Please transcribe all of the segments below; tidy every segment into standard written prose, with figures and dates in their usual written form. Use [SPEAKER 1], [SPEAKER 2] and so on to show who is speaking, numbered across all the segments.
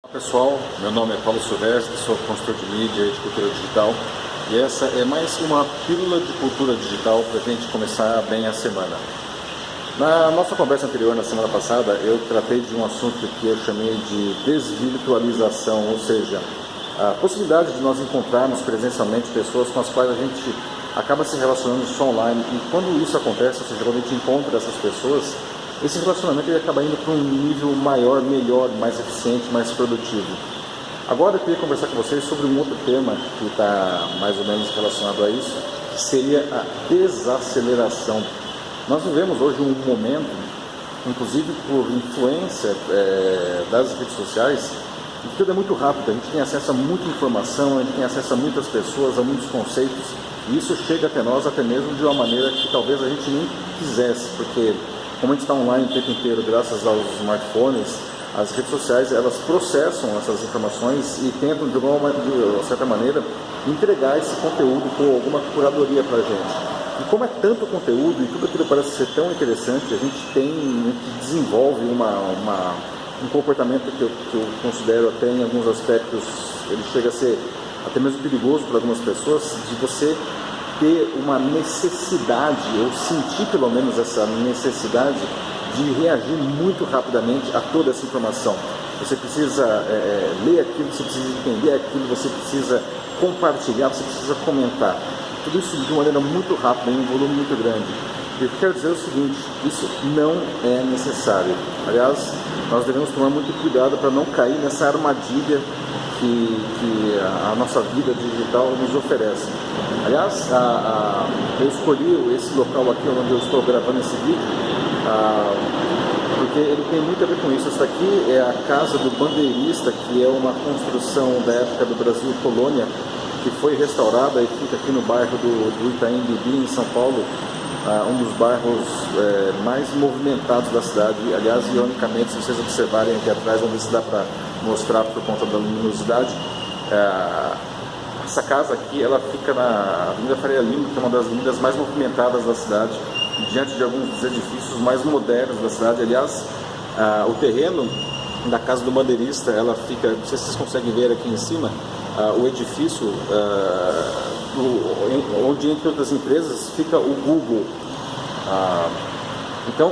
[SPEAKER 1] Olá pessoal, meu nome é Paulo Silvestre, sou consultor de mídia e de cultura digital e essa é mais uma pílula de cultura digital para a gente começar bem a semana. Na nossa conversa anterior, na semana passada, eu tratei de um assunto que eu chamei de desvirtualização, ou seja, a possibilidade de nós encontrarmos presencialmente pessoas com as quais a gente acaba se relacionando só online, e quando isso acontece, ou seja, quando a gente encontra essas pessoas, esse relacionamento ele acaba indo para um nível maior, melhor, mais eficiente, mais produtivo. Agora eu queria conversar com vocês sobre um outro tema que está mais ou menos relacionado a isso, que seria a desaceleração. Nós vivemos hoje um momento, inclusive por influência das redes sociais, em que tudo é muito rápido, a gente tem acesso a muita informação, a gente tem acesso a muitas pessoas, a muitos conceitos, e isso chega até nós até mesmo de uma maneira que talvez a gente nem quisesse, porque como a gente está online o tempo inteiro, graças aos smartphones, as redes sociais elas processam essas informações e tentam, de uma certa maneira, entregar esse conteúdo com alguma curadoria para a gente. E como é tanto conteúdo e tudo aquilo parece ser tão interessante, a gente desenvolve um comportamento que eu considero até em alguns aspectos, ele chega a ser até mesmo perigoso para algumas pessoas, de você ter uma necessidade, ou sentir pelo menos essa necessidade de reagir muito rapidamente a toda essa informação. Você precisa ler aquilo, você precisa entender aquilo, você precisa compartilhar, você precisa comentar. Tudo isso de uma maneira muito rápida, em um volume muito grande. E eu quero dizer o seguinte, isso não é necessário. Aliás, nós devemos tomar muito cuidado para não cair nessa armadilha que a nossa vida digital nos oferece. Aliás, eu escolhi esse local aqui onde eu estou gravando esse vídeo, porque ele tem muito a ver com isso. Essa aqui é a Casa do Bandeirista, que é uma construção da época do Brasil Colônia, que foi restaurada e fica aqui no bairro do Itaim Bibi, em São Paulo, um dos bairros mais movimentados da cidade. Aliás, ironicamente, se vocês observarem aqui atrás, vamos ver se dá para mostrar por conta da luminosidade, essa casa aqui ela fica na Avenida Faria Lima, que é uma das avenidas mais movimentadas da cidade, diante de alguns dos edifícios mais modernos da cidade. Aliás, o terreno da Casa do Bandeirista, ela fica, não sei se vocês conseguem ver aqui em cima, o edifício onde, entre outras empresas, fica o Google. Então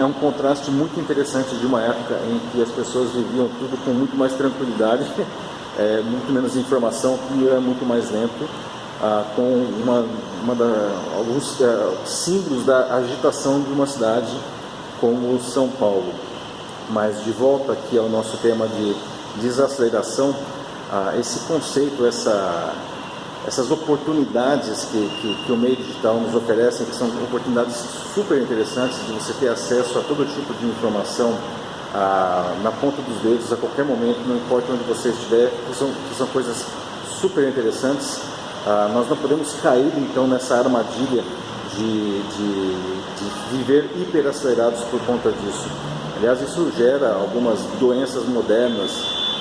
[SPEAKER 1] é um contraste muito interessante de uma época em que as pessoas viviam tudo com muito mais tranquilidade, muito menos informação, tudo era muito mais lento, com alguns símbolos da agitação de uma cidade como São Paulo. Mas de volta aqui ao nosso tema de desaceleração, esse conceito, essas oportunidades que o meio digital nos oferece, que são oportunidades super interessantes de você ter acesso a todo tipo de informação na ponta dos dedos, a qualquer momento, não importa onde você estiver, que são coisas super interessantes. Nós não podemos cair então nessa armadilha de viver hiperacelerados por conta disso. Aliás, isso gera algumas doenças modernas,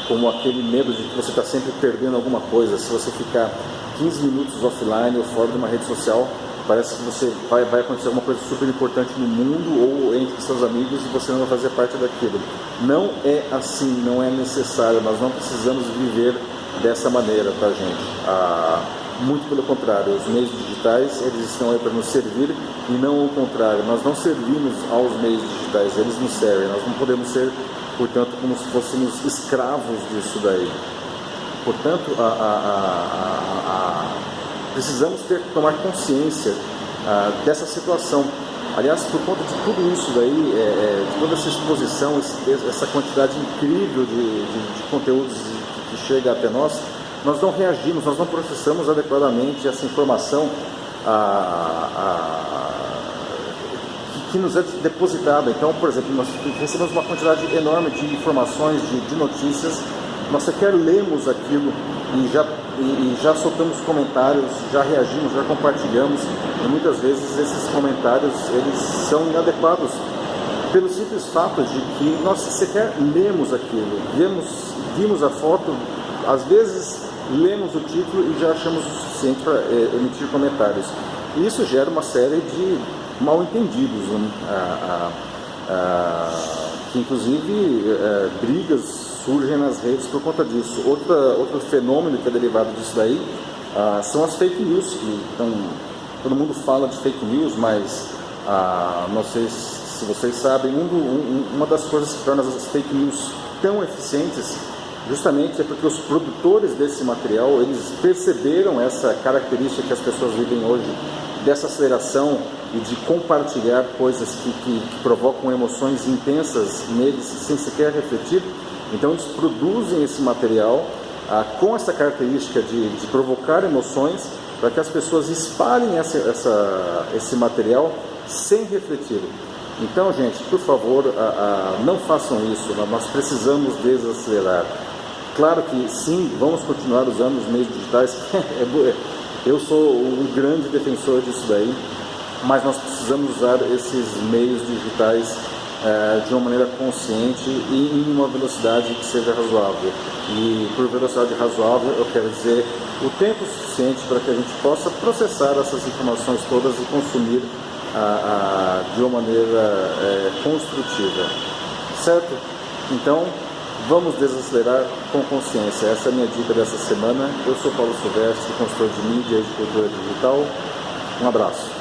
[SPEAKER 1] como aquele medo de que você está sempre perdendo alguma coisa. Se você ficar 15 minutos offline ou fora de uma rede social, parece que você vai acontecer alguma coisa super importante no mundo ou entre seus amigos e você não vai fazer parte daquilo. Não é assim, não é necessário, nós não precisamos viver dessa maneira, tá, gente? Muito pelo contrário, os meios digitais eles estão aí para nos servir e não o contrário. Nós não servimos aos meios digitais, eles nos servem. Nós não podemos ser, portanto, como se fôssemos escravos disso daí. Portanto, precisamos tomar consciência dessa situação. Aliás, por conta de tudo isso daí, de toda essa exposição, essa quantidade incrível de conteúdos que chega até nós não reagimos, nós não processamos adequadamente essa informação que nos é depositada. Então, por exemplo, nós recebemos uma quantidade enorme de informações, de notícias, nós sequer lemos aquilo e já soltamos comentários, já reagimos, já compartilhamos, e muitas vezes esses comentários eles são inadequados pelo simples fato de que nós sequer lemos aquilo, vimos a foto, às vezes lemos o título e já achamos o suficiente para emitir comentários. E isso gera uma série de mal-entendidos, que inclusive brigas surgem nas redes por conta disso. Outro fenômeno que é derivado disso daí são as fake news, então todo mundo fala de fake news, mas não sei se vocês sabem, uma das coisas que torna as fake news tão eficientes justamente é porque os produtores desse material, eles perceberam essa característica que as pessoas vivem hoje, dessa aceleração e de compartilhar coisas que provocam emoções intensas neles sem sequer refletir. Então eles produzem esse material com essa característica de provocar emoções para que as pessoas espalhem esse material sem refletir. Então, gente, por favor, não façam isso, nós precisamos desacelerar. Claro que sim, vamos continuar usando os meios digitais, eu sou um grande defensor disso daí, mas nós precisamos usar esses meios digitais de uma maneira consciente e em uma velocidade que seja razoável. E por velocidade razoável eu quero dizer o tempo suficiente para que a gente possa processar essas informações todas e consumir de uma maneira construtiva, certo? Então vamos desacelerar com consciência. Essa é a minha dica dessa semana. Eu sou Paulo Silvestre, consultor de mídia e de cultura digital. Um abraço.